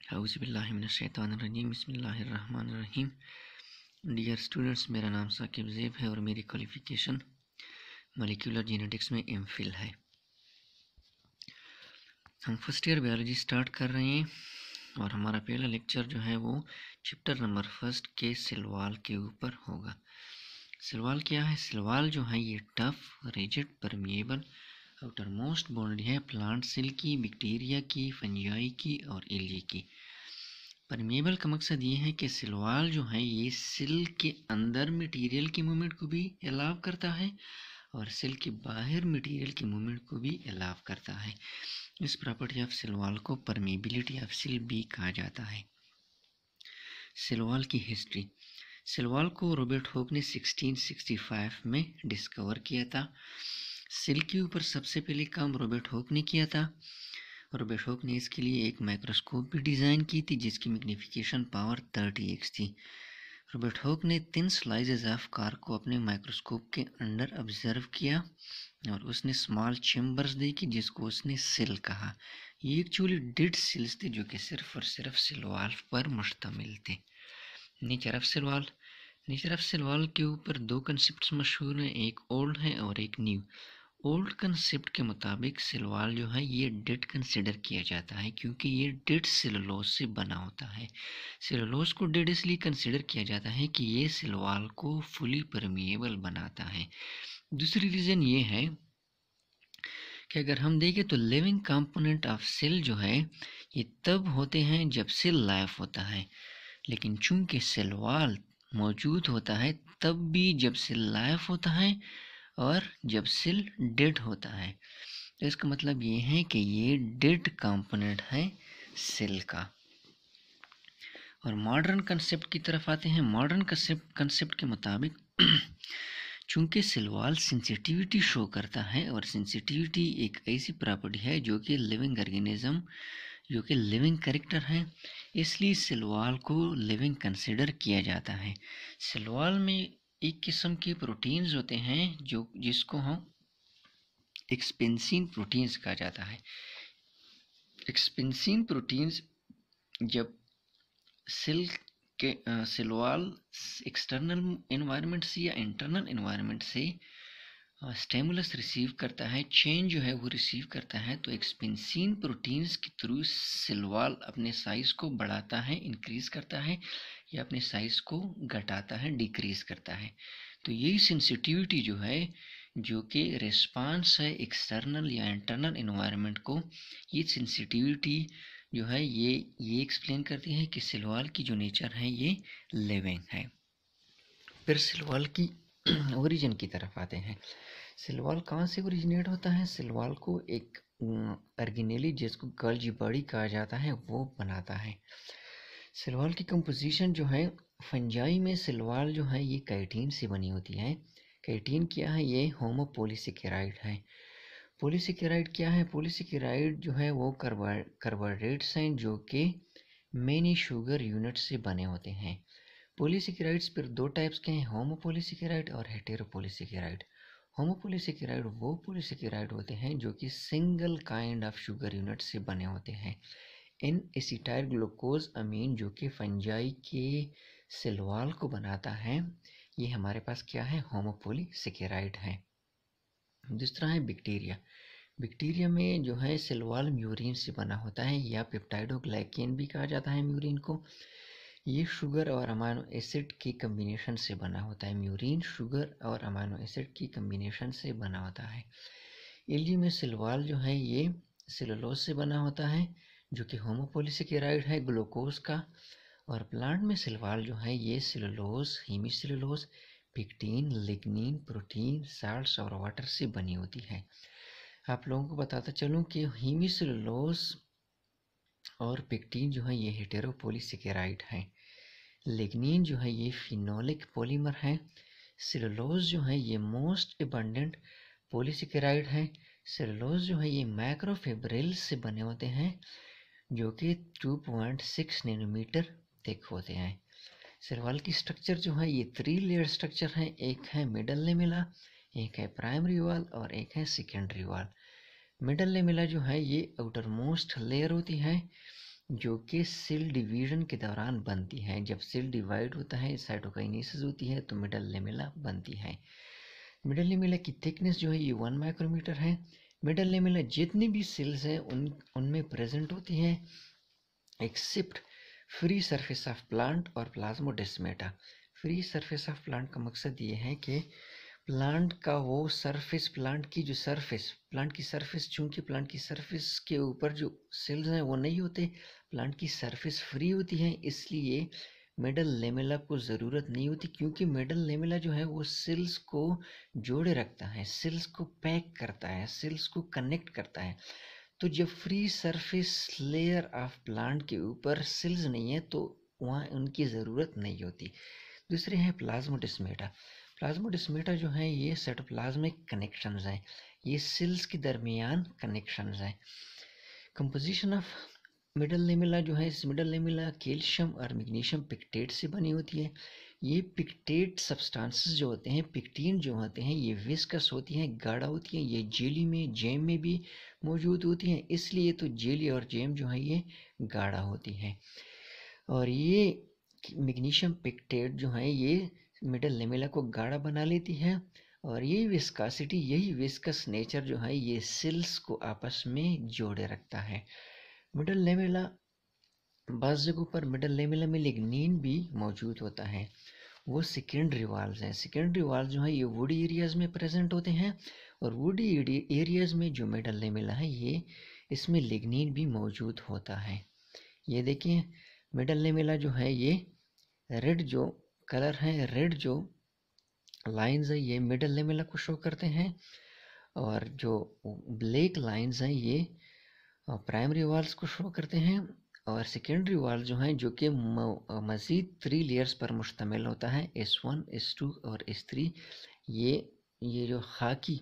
औज़ुबिल्लाहिमिनश्शैतानिर्रजीम बिस्मिल्लाहिर्रहमानिर्रहीम। Dear students, मेरा नाम साकिब ज़ेब है और मेरी क्वालिफ़िकेशन मॉलिक्यूलर जेनेटिक्स में एमफिल है। हम फर्स्ट ईयर बायोलॉजी स्टार्ट कर रहे हैं और हमारा पहला लेक्चर जो है वो चैप्टर नंबर फर्स्ट के सेल वॉल के ऊपर होगा। सेल वॉल क्या है? सेल वॉल जो है ये tough, rigid, permeable outer most boundary है प्लांट सेल की, बैक्टीरिया की, फंजाई की और एल्गी की। परमिएबल का मकसद ये है कि सेल वॉल जो है ये सेल के अंदर मटेरियल की मूवमेंट को भी अलाउ करता है और सेल के बाहर मटेरियल की मूवमेंट को भी अलाउ करता है। इस प्रॉपर्टी ऑफ सेल वॉल को परमिएबिलिटी ऑफ सेल भी कहा जाता है। सेल वॉल की हिस्ट्री। सेल वॉल को रॉबर्ट हुक ने 1665 में डिस्कवर किया था। सेल के ऊपर सबसे पहले काम रॉबर्ट हुक ने किया था। रॉबर्ट हुक ने इसके लिए एक माइक्रोस्कोप भी डिज़ाइन की थी जिसकी मैग्नीफिकेशन पावर 30x थी। रॉबर्ट हुक ने 3 स्लाइसेस ऑफ कार को अपने माइक्रोस्कोप के अंदर ऑब्जर्व किया और उसने स्मॉल चैम्बर्स देखी जिसको उसने सेल कहा। ये एक्चुअली डेड सेल्स थे जो कि सिर्फ और सिर्फ सेल वॉल पर मुश्तमिल थे। Nature of cell wall. Nature of cell wall के ऊपर 2 कंसेप्ट मशहूर हैं, एक ओल्ड है और एक न्यू। ओल्ड कंसेप्ट के मुताबिक सेल वॉल जो है ये डेड कंसिडर किया जाता है क्योंकि ये डेड सेलुलोज से बना होता है। सेलुलोज को डेड इसलिए कंसिडर किया जाता है कि ये सेल वॉल को फुली परमिएबल बनाता है। दूसरी रीज़न ये है कि अगर हम देखें तो लिविंग कंपोनेंट ऑफ सेल जो है ये तब होते हैं जब सेल लाइव होता है, लेकिन चूंकि सेल वॉल मौजूद होता है तब भी जब सेल लाइव होता है और जब सेल डेड होता है। तो इसका मतलब ये है कि ये डेड कंपोनेंट है सेल का। और मॉडर्न कंसेप्ट की तरफ आते हैं। मॉडर्न कंसेप्ट के मुताबिक चूंकि सेल वॉल सेंसिटिविटी शो करता है और सेंसिटिविटी एक ऐसी प्रॉपर्टी है जो कि लिविंग ऑर्गेनिज्म जो कि लिविंग कैरेक्टर है, इसलिए सेल वॉल को लिविंग कंसिडर किया जाता है। सेल वॉल में एक किस्म के प्रोटीन्स होते हैं जिसको हम एक्सपेंसिन प्रोटीन्स कहा जाता है। एक्सपेंसिन प्रोटीन्स जब सेल के सेल वॉल एक्सटर्नल एनवायरनमेंट से या इंटरनल एनवायरनमेंट से स्टिमुलस रिसीव करता है, चेंज जो है वो रिसीव करता है, तो एक्सपेंसिन प्रोटीन्स के थ्रू सेल वॉल अपने साइज़ को बढ़ाता है, इंक्रीज करता है या अपने साइज़ को घटाता है, डिक्रीज करता है। तो यही सेंसिटिविटी जो है जो कि रिस्पांस है एक्सटर्नल या इंटरनल एनवायरनमेंट को, ये सेंसिटिविटी जो है ये एक्सप्लेन करती है कि सेल वॉल की जो नेचर है ये लिविंग है। फिर सेल वॉल की ओरिजिन की तरफ आते हैं। सेल वॉल कहाँ से ओरिजिनेट होता है? सेल वॉल को एक ऑर्गेनेली जिसको गोल्जी बॉडी कहा जाता है वो बनाता है। सेल वॉल की कंपोजिशन जो है फंजाई में सेल वॉल जो है ये काइटिन से बनी होती है। काइटिन क्या है? ये होमोपोलीसेकेराइड है। पॉलीसेकेराइड क्या है? पॉलीसेकेराइड जो है वो कार्बोहाइड्रेट्स हैं जो कि मेनी शुगर यूनिट से बने होते हैं। पॉलीसेकेराइड्स फिर 2 टाइप्स के हैं, होमोपोलीसेकेराइड और हेटेरोपोलीसेकेराइड। होमोपोलीसेकेराइड वो पॉलीसेकेराइड होते हैं जो कि single kind of sugar unit से बने होते हैं। इन एसिटाइल ग्लूकोज अमीन जो कि फंजाई के सेल वॉल को बनाता है, ये हमारे पास क्या है? होमोपोलीसेकेराइड है। दूसरा है बैक्टीरिया। बैक्टीरिया में जो है सेल वॉल म्यूरिन से बना होता है या पेप्टाइडोग्लाइकेन भी कहा जाता है म्यूरिन को। ये शुगर और अमाइनो एसिड की कम्बिनेशन से बना होता है। म्यूरिन शुगर और अमाइनो एसिड की कम्बिनेशन से बना होता है। एल्गी में सेल वॉल जो है ये सेलुलोज से बना होता है जो कि होमोपोलीसेकेराइड है ग्लूकोज का। और प्लांट में सेल वॉल जो है ये cellulose, hemicellulose, pectin, lignin, protein, salts और वाटर से बनी होती है। आप लोगों को बताता चलूँ कि हेमीसेलुलोज और पेक्टिन जो है ये हेटेरोपोलीसेकेराइड है। लिग्निन जो है ये फिनोलिक पॉलीमर है। सेलुलोज जो है ये मोस्ट एबंडेंट पॉलीसेकेराइड है। सेलुलोज जो है ये मैक्रोफिब्रिल से बने होते हैं जो कि 2.6 नैनोमीटर थिक होते हैं। सेल वॉल की स्ट्रक्चर जो है ये 3 लेयर स्ट्रक्चर है। एक है मिडल लेमेला, एक है प्राइमरी वॉल और एक है सेकेंडरी वॉल। मिडल लेमेला जो है ये आउटर मोस्ट लेयर होती है जो कि सेल डिवीजन के दौरान बनती है। जब सेल डिवाइड होता है, साइटोकाइनेसिस होती है, तो मिडल लेमेला बनती है। मिडल लेमेला की थिकनेस जो है ये 1 माइक्रोमीटर है। मिडल लेमेला जितनी भी सेल्स है उनमें प्रेजेंट होती है except free surface of plant और plasmodesmata. Free surface of plant का मकसद ये है कि प्लांट का वो सरफेस, प्लांट की जो सरफेस, प्लांट की सरफेस, चूंकि प्लांट की सरफेस के ऊपर जो सेल्स हैं वो नहीं होते, प्लांट की सरफेस फ्री होती है, इसलिए मिडल लेमेला को ज़रूरत नहीं होती, क्योंकि मिडल लेमेला जो है वो सेल्स को जोड़े रखता है, सेल्स को पैक करता है, सेल्स को कनेक्ट करता है। तो जब free surface layer of plant के ऊपर सेल्स नहीं है तो वहाँ उनकी ज़रूरत नहीं होती। दूसरे हैं प्लाज्मोडेस्माटा। प्लाज्मोडेस्माटा जो है ये साइटोप्लाज्मिक कनेक्शंस हैं, ये सेल्स के दरमियान कनेक्शंस हैं। कंपोजिशन ऑफ मिडल लेमेला जो है, इस मिडल लेमेला कैल्शियम और मैग्नीशियम पिक्टेट से बनी होती है। ये पिक्टेट सब्सटेंसेस जो होते हैं, पिक्टीन जो होते हैं, ये विस्कस होती हैं, गाढ़ा होती हैं। ये जेली में, जैम में भी मौजूद होती हैं, इसलिए तो जेली और जैम जो है ये गाढ़ा होती हैं। और ये मैग्नीशियम पिक्टेट जो है ये मिडल लेमेला को गाढ़ा बना लेती है, और ये विस्कासिटी, यही विस्कस नेचर जो है ये सेल्स को आपस में जोड़े रखता है। मिडल लेमेला, बाज़ जगहों पर मिडल लेमेला में लिग्निन भी मौजूद होता है, वो सेकेंडरी वाल्स हैं। सेकेंडरी वाल्स जो है ये वुडी एरियाज़ में प्रेजेंट होते हैं, और वुडी एरियाज़ में जो मिडल लेमेला है ये, इसमें लिग्निन भी मौजूद होता है। ये देखिए मिडल लेमेला जो है ये रेड जो कलर है, रेड जो लाइंस है ये मिडल लेमेला को शो करते हैं, और जो ब्लैक लाइंस हैं ये प्राइमरी वाल्स को शो करते हैं। और सेकेंडरी वाल जो हैं जो कि मज़ीद 3 लेयर्स पर मुश्तमिल होता है, S1, S2 और S3। ये जो खाकी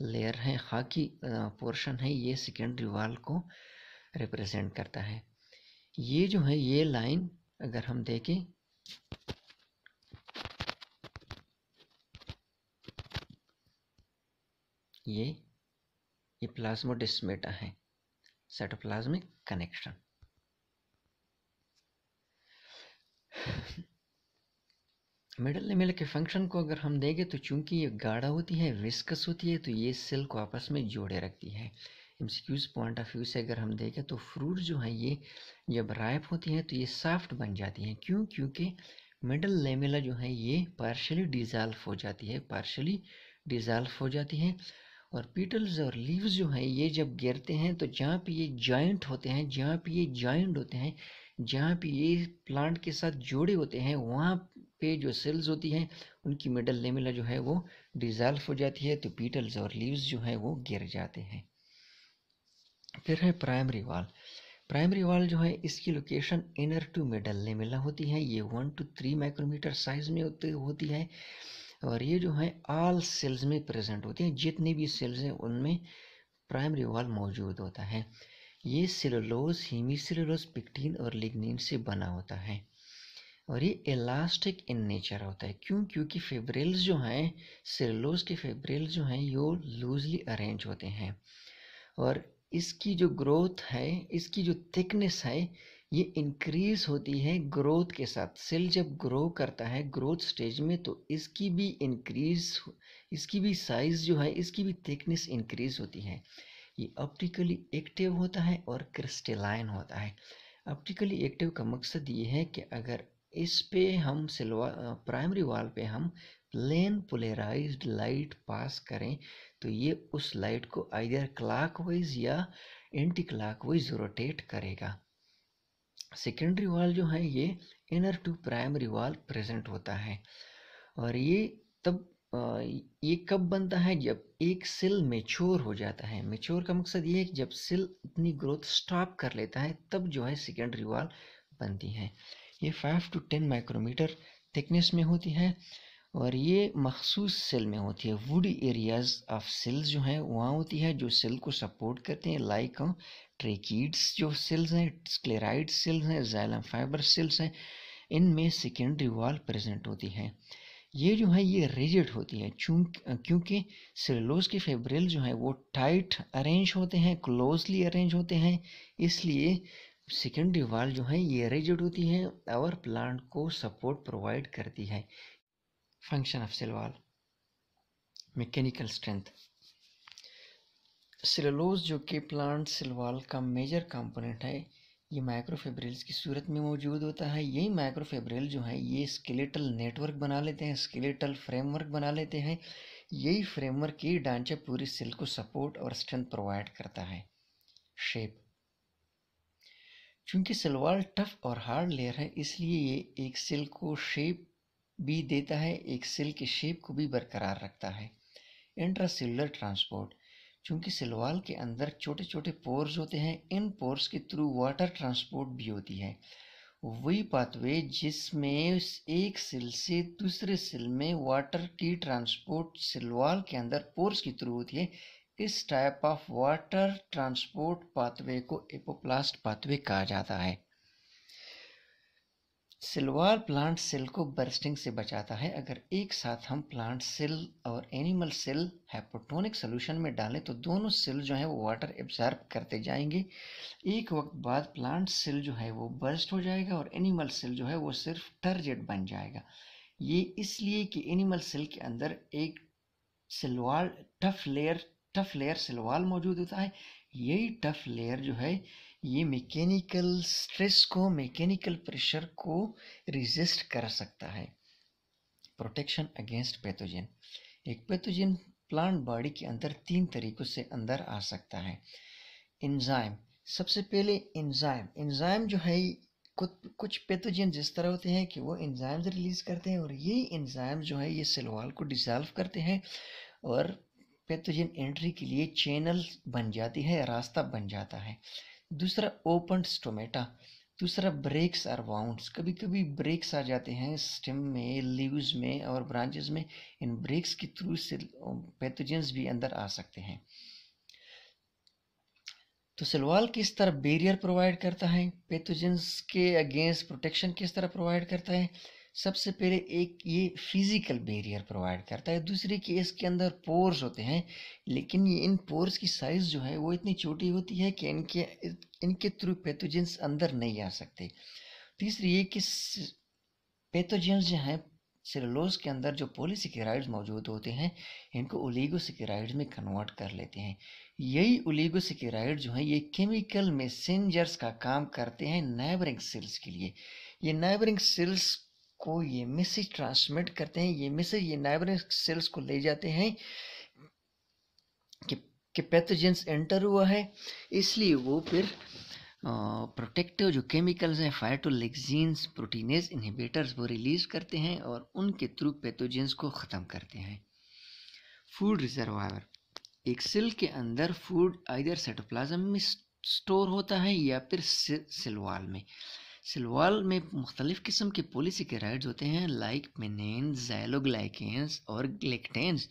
लेयर है, खाकी पोर्शन है, ये सेकेंडरी वाल को रिप्रेजेंट करता है। ये जो है ये लाइन अगर हम देखें, ये प्लाज्मोडेस्माटा है, साइटोप्लाज्मिक कनेक्शन। मिडल लेमेला के फंक्शन को अगर हम देखें तो चूंकि ये गाढ़ा होती है, विस्कस होती है, तो ये सेल को आपस में जोड़े रखती है। एमसीक्यूज पॉइंट ऑफ व्यू से अगर हम देखें तो फ्रूट जो है ये जब राइप होती हैं तो ये सॉफ्ट बन जाती हैं। क्यों? क्योंकि मिडल लेमेला जो है ये पार्शली डिज़ोल्व हो जाती है, पार्शली डिज़ोल्व हो जाती है। और पीटल्स और लीव्स जो है ये जब गिरते हैं तो जहाँ पे ये जॉइंट होते हैं, जहाँ पे ये जॉइंट होते हैं, जहाँ पे ये प्लांट के साथ जोड़े होते हैं, वहाँ पे जो सेल्स होती हैं उनकी मिडल लेमेला जो है वो डिज़ोल्व हो जाती है, तो पीटल्स और लीव्स जो है वो गिर जाते हैं। फिर है प्राइमरी वाल। प्राइमरी वाल जो है इसकी location inner to middle lamella होती है, ये 1 to 3 माइक्रोमीटर साइज में होती है, और ये जो है ऑल सेल्स में प्रेजेंट होती हैं, जितनी भी सेल्स हैं उनमें प्राइमरी वाल मौजूद होता है। ये सेलुलोज, हेमीसेलुलोज, पिक्टीन और लिग्निन से बना होता है, और ये इलास्टिक इन नेचर होता है। क्यों? क्योंकि फेब्रिल्स जो हैं, सेलुलोज के फेब्रिल्स जो हैं ये लूजली अरेंज होते हैं, और इसकी जो ग्रोथ है, इसकी जो थिकनेस है ये इंक्रीज होती है ग्रोथ के साथ। सेल जब ग्रो करता है ग्रोथ स्टेज में तो इसकी भी इंक्रीज, इसकी भी साइज जो है, इसकी भी थिकनेस इंक्रीज होती है। ये ऑप्टिकली एक्टिव होता है और क्रिस्टलाइन होता है। ऑप्टिकली एक्टिव का मकसद ये है कि अगर इस पे हम प्राइमरी वॉल पे हम प्लेन पोलराइज्ड लाइट पास करें तो ये उस लाइट को आइदर क्लॉकवाइज या एंटी क्लॉकवाइज रोटेट करेगा। सेकेंडरी वॉल जो है ये inner to primary wall present होता है, और ये तब ये कब बनता है? जब एक सेल मेच्योर हो जाता है। मेच्योर का मकसद ये है कि जब सेल अपनी ग्रोथ स्टॉप कर लेता है तब जो है सेकेंडरी वॉल बनती है। ये 5 to 10 माइक्रोमीटर थिकनेस में होती है, और ये मखसूस सेल में होती है। वुडी एरियाज ऑफ सेल्स जो हैं वहाँ होती है जो सेल को सपोर्ट करते हैं, लाइक ट्रेकीड्स जो सेल्स हैं, स्क्लेराइड सेल्स हैं, जाइलम फाइबर सेल्स हैं, इनमें सेकेंडरी वॉल प्रेजेंट होती है। ये जो है ये रिजिड होती है क्योंकि सेलुलोज के फेब्रिल जो है वो टाइट अरेंज होते हैं, क्लोजली अरेंज होते हैं, इसलिए सेकेंडरी वाल जो है ये रिजिड होती है और प्लांट को सपोर्ट प्रोवाइड करती है। Function of cell wall, mechanical strength. Cellulose जो कि प्लांट सेल वॉल का मेजर कंपोनेंट है, ये माइक्रोफिब्रिल्स की सूरत में मौजूद होता है। यही माइक्रोफिब्रिल जो है ये स्केलेटल नेटवर्क बना लेते हैं, स्केलेटल फ्रेमवर्क बना लेते हैं। यही फ्रेमवर्क की ढांचा पूरी सेल को सपोर्ट और स्ट्रेंथ प्रोवाइड करता है। शेप, चूंकि सेल वॉल टफ और हार्ड लेयर है, इसलिए ये एक सेल को शेप भी देता है, एक सेल के शेप को भी बरकरार रखता है। इंट्रासेलुलर ट्रांसपोर्ट, चूंकि सेल वॉल के अंदर छोटे छोटे पोर्स होते हैं, इन पोर्स के थ्रू वाटर ट्रांसपोर्ट भी होती है। वही पाथवे जिसमें एक सेल से दूसरे सेल में वाटर की ट्रांसपोर्ट सेल वॉल के अंदर पोर्स के थ्रू होती है, इस type of water transport pathway को एपोप्लास्ट पाथवे कहा जाता है। सेल वॉल प्लांट सेल को बर्स्टिंग से बचाता है। अगर एक साथ हम प्लांट सेल और एनिमल सेल हाइपोटोनिक सोल्यूशन में डालें तो दोनों सेल जो है वो वाटर एब्जॉर्ब करते जाएंगे। एक वक्त बाद प्लांट सेल जो है वो बर्स्ट हो जाएगा और एनिमल सेल जो है वो सिर्फ टर्जिड बन जाएगा। ये इसलिए कि एनिमल सेल के अंदर एक cell wall tough layer cell wall मौजूद होता है। यही टफ लेयर जो है ये मैकेनिकल स्ट्रेस को, मैकेनिकल प्रेशर को रेजिस्ट कर सकता है। प्रोटेक्शन अगेंस्ट पैथोजन, एक पैथोजन प्लांट बॉडी के अंदर 3 तरीकों से अंदर आ सकता है। एंजाइम, सबसे पहले एंजाइम जो है कुछ पैथोजन जिस तरह होते हैं कि वो एंजाइम्स रिलीज करते हैं और ये एंजाइम जो है ये सेल वॉल को डिसॉल्व करते हैं और पैथोजन एंट्री के लिए चैनल बन जाती है, रास्ता बन जाता है। दूसरा ओपन स्टोमेटा, दूसरा ब्रेक्स और वाउंड्स, कभी कभी ब्रेक्स आ जाते हैं स्टेम में, लीव्स में और ब्रांचेस में। इन ब्रेक्स के थ्रू से पैथोजेंस भी अंदर आ सकते हैं। तो सेल वॉल किस तरह बैरियर प्रोवाइड करता है, पैथोजेंस के अगेंस्ट प्रोटेक्शन किस तरह प्रोवाइड करता है? सबसे पहले एक ये फिजिकल बैरियर प्रोवाइड करता है। दूसरे कि इसके अंदर पोर्स होते हैं, लेकिन ये इन पोर्स की साइज जो है वो इतनी छोटी होती है कि इनके थ्रू पैथोजेंस अंदर नहीं आ सकते। तीसरी ये कि पैथोजेंस जो हैं सेलुलोज के अंदर जो पॉलीसेकेराइड्स मौजूद होते हैं, इनको ओलिगोसेकेराइड्स में कन्वर्ट कर लेते हैं। यही ओलिगोसेकेराइड जो हैं ये केमिकल मैसेंजर्स का काम करते हैं नेबरिंग सेल्स के लिए। ये नेबरिंग सेल्स को ये मैसेज ट्रांसमिट करते हैं, ये मैसेज ये नेबरिंग सेल्स को ले जाते हैं कि पैथोजेंस एंटर हुआ है। इसलिए वो फिर प्रोटेक्टिव जो केमिकल्स हैं, फाइटोलेक्सिन्स, प्रोटीनेज इनहिबिटर्स, वो रिलीज करते हैं और उनके थ्रू पैथोजेंस को ख़त्म करते हैं। फूड रिजर्वायर, एक सेल के अंदर फूड आइदर साइटोप्लाज्म में स्टोर होता है या फिर सेल वॉल में। सेल वॉल में मुख्तलिफ़ किस्म के पॉलीसेकेराइड्स होते हैं लाइक मेनेन्स, ज़ाइलोग्लाइकेन्स और ग्लेक्टेन्स।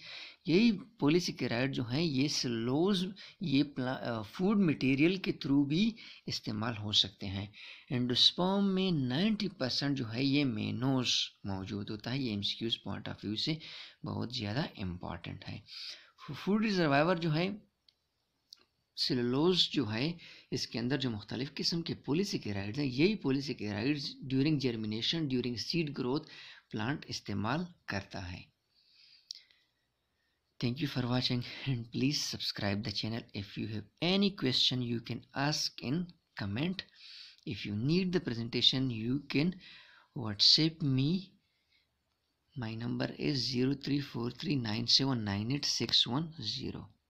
यही पॉलीसेकेराइड जो हैं ये सेलुलोज, ये फूड मटेरियल के थ्रू भी इस्तेमाल हो सकते हैं। एंडोस्पर्म में 90% जो है ये मेनोस मौजूद होता है। ये एमसीक्यूज पॉइंट ऑफ व्यू से बहुत ज़्यादा इम्पॉर्टेंट है। फूड रिजर्वायर जो है सेलुलोज जो है इसके अंदर जो मुख्तलिफ़ किस्म के पॉलीसेकेराइड्स हैं, यही polysaccharides during germination, during seed growth plant इस्तेमाल करता है। Thank you for watching and please subscribe the channel. If you have any question you can ask in comment. If you need the presentation you can WhatsApp me. My number is 034397986110.